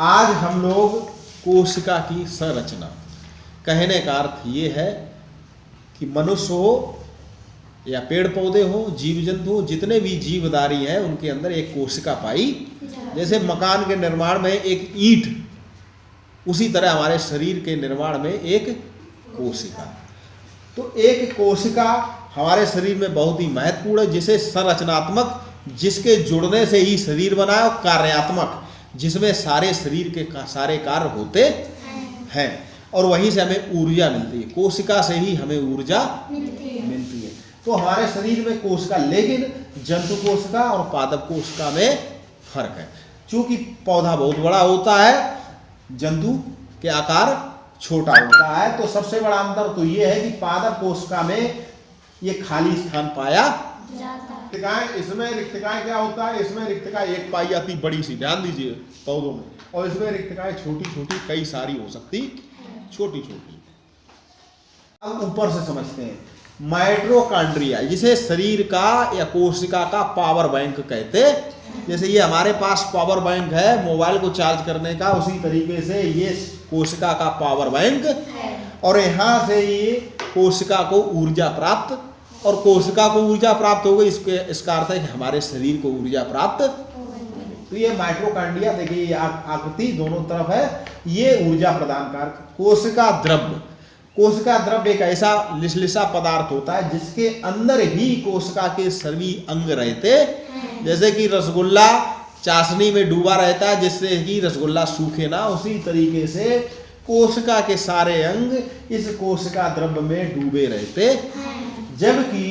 आज हम लोग कोशिका की संरचना, कहने का अर्थ ये है कि मनुष्य हो या पेड़ पौधे हो, जीव जंतु हो, जितने भी जीवधारी हैं उनके अंदर एक कोशिका पाई। जैसे मकान के निर्माण में एक ईंट, उसी तरह हमारे शरीर के निर्माण में एक कोशिका। तो एक कोशिका हमारे शरीर में बहुत ही महत्वपूर्ण है, जिसे संरचनात्मक, जिसके जुड़ने से ही शरीर बना है, और कार्यात्मक, जिसमें सारे शरीर के सारे कार्य होते हैं, और वहीं से हमें ऊर्जा मिलती है। कोशिका से ही हमें ऊर्जा मिलती है। तो हमारे शरीर में कोशिका, लेकिन जंतु कोशिका और पादप कोशिका में फर्क है। चूंकि पौधा बहुत बड़ा होता है, जंतु के आकार छोटा होता है, तो सबसे बड़ा अंतर तो ये है कि पादप कोशिका में ये खाली स्थान पाया जाता है। इसमें रिक्तिकाएं क्या होता है, इसमें रिक्तिकाएं एक पाई जाती बड़ी सी, ध्यान दीजिए पौधों में, और इसमें रिक्तिकाएं छोटी छोटी कई सारी हो सकती, छोटी छोटी। अब ऊपर से समझते हैं माइटोकॉन्ड्रिया, जिसे शरीर का या कोशिका का पावर बैंक कहते। जैसे ये हमारे पास पावर बैंक है मोबाइल को चार्ज करने का, उसी तरीके से ये कोशिका का पावर बैंक, और यहाँ से ये कोशिका को ऊर्जा प्राप्त, और कोशिका को ऊर्जा प्राप्त हो गई, इसका अर्थ है कि हमारे शरीर को ऊर्जा प्राप्त। तो ये माइटोकॉन्ड्रिया देखिए, ये आकृति दोनों तरफ है, ये ऊर्जा प्रदान कारक। कोशिका द्रव्य, कोशिका द्रव्य एक ऐसा लिसलिसा पदार्थ होता है जिसके अंदर ही कोशिका के सभी अंग रहते। जैसे कि रसगुल्ला चाशनी में डूबा रहता है जिससे कि रसगुल्ला सूखे ना, उसी तरीके से कोशिका के सारे अंग इस कोशिका द्रव्य में डूबे रहते। जबकि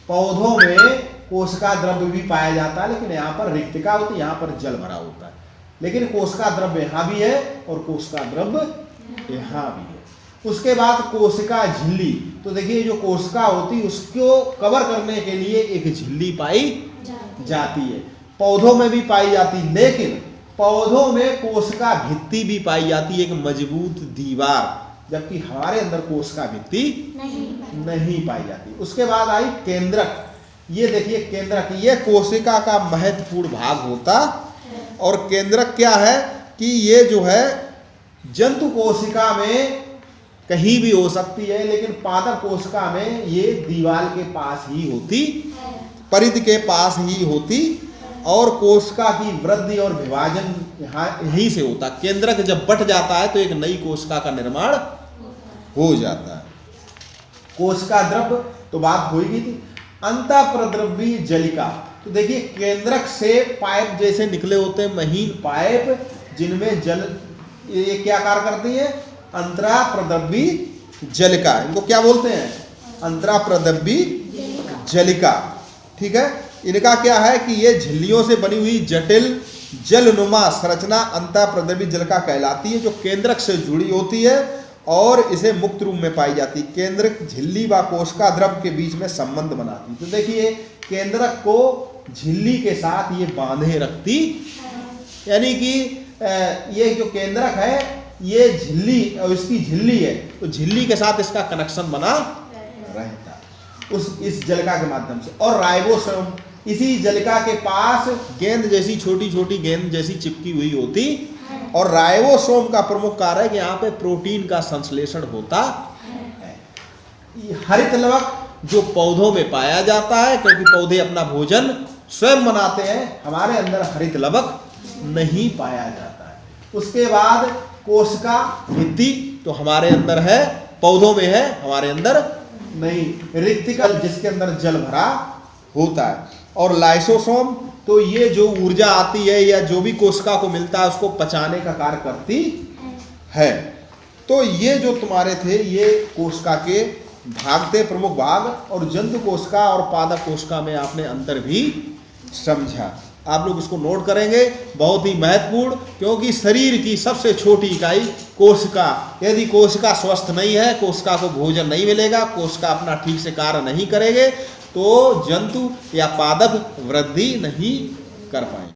पौधों में कोशिका द्रव्य भी पाया जाता है, लेकिन यहाँ पर रिक्तिका होती है, यहाँ पर जल भरा होता है। लेकिन कोशिका द्रव्य यहाँ भी है और कोशिका द्रव्य यहाँ भी है। उसके बाद कोशिका झिल्ली, तो देखिए जो कोशिका होती है उसको कवर करने के लिए एक झिल्ली पाई जाती है। पौधों में भी पाई जाती, लेकिन पौधों में कोशिका भित्ति भी पाई जाती है, एक मजबूत दीवार, जबकि हमारे अंदर कोशिका भित्ति नहीं पाई जाती। उसके बाद आई केंद्रक, ये देखिए केंद्रक, ये कोशिका का महत्वपूर्ण भाग होता। और केंद्रक क्या है कि ये जो है जंतु कोशिका में कहीं भी हो सकती है, लेकिन पादप कोशिका में ये दीवार के पास ही होती, परिधि के पास ही होती, और कोशिका की वृद्धि और विभाजन यहाँ यहीं से होता। केंद्रक जब बट जाता है तो एक नई कोशिका का निर्माण हो जाता है। कोशिका द्रव्य तो बात हो गई थी। अंतःप्रद्रव्य जलिका, तो देखिए केंद्रक से पाइप जैसे निकले होते हैं, महीन पाइप, जिनमें जल, ये क्या कार्य करती है, अंतःप्रद्रव्य जलिका, इनको क्या बोलते हैं, अंतःप्रद्रव्य जलिका। ठीक है, इनका क्या है कि ये झिल्लियों से बनी हुई जटिल जलनुमा संरचना अंतःप्रद्रव्य जलिका कहलाती है, जो केंद्रक से जुड़ी होती है और इसे मुक्त रूप में पाई जाती है। केंद्रक झिल्ली व कोशिका द्रव्य के बीच में संबंध बनाती है। तो देखिए केंद्रक को झिल्ली के साथ ये बांधे रखती, यानी कि ये जो केंद्रक है ये झिल्ली, और इसकी झिल्ली है, तो झिल्ली के साथ इसका कनेक्शन बना रहता उस इस जलिका के माध्यम से। और राइबोसोम, इसी जलिका के पास गेंद जैसी छोटी छोटी गेंद जैसी चिपकी हुई होती, और राइबोसोम का प्रमुख कार्य है कि यहाँ पे प्रोटीन का संश्लेषण होता है। हरित लवक जो पौधों में पाया जाता है, क्योंकि पौधे अपना भोजन स्वयं बनाते हैं, हमारे अंदर हरित लवक नहीं पाया जाता है। उसके बाद कोशिका भित्ति, तो हमारे अंदर है, पौधों में है, हमारे अंदर नहीं। रिक्तिका, जिसके अंदर जल भरा होता है। और लाइसोसोम, तो ये जो ऊर्जा आती है या जो भी कोशिका को मिलता है उसको पचाने का कार्य करती है। तो ये जो तुम्हारे थे ये कोशिका के भाग थे, प्रमुख भाग। और जंतु कोशिका और पादप कोशिका में आपने अंतर भी समझा। आप लोग इसको नोट करेंगे, बहुत ही महत्वपूर्ण, क्योंकि शरीर की सबसे छोटी इकाई कोशिका, यदि कोशिका स्वस्थ नहीं है, कोशिका को भोजन नहीं मिलेगा, कोशिका अपना ठीक से कार्य नहीं करेंगे, तो जंतु या पादप वृद्धि नहीं कर पाएंगे।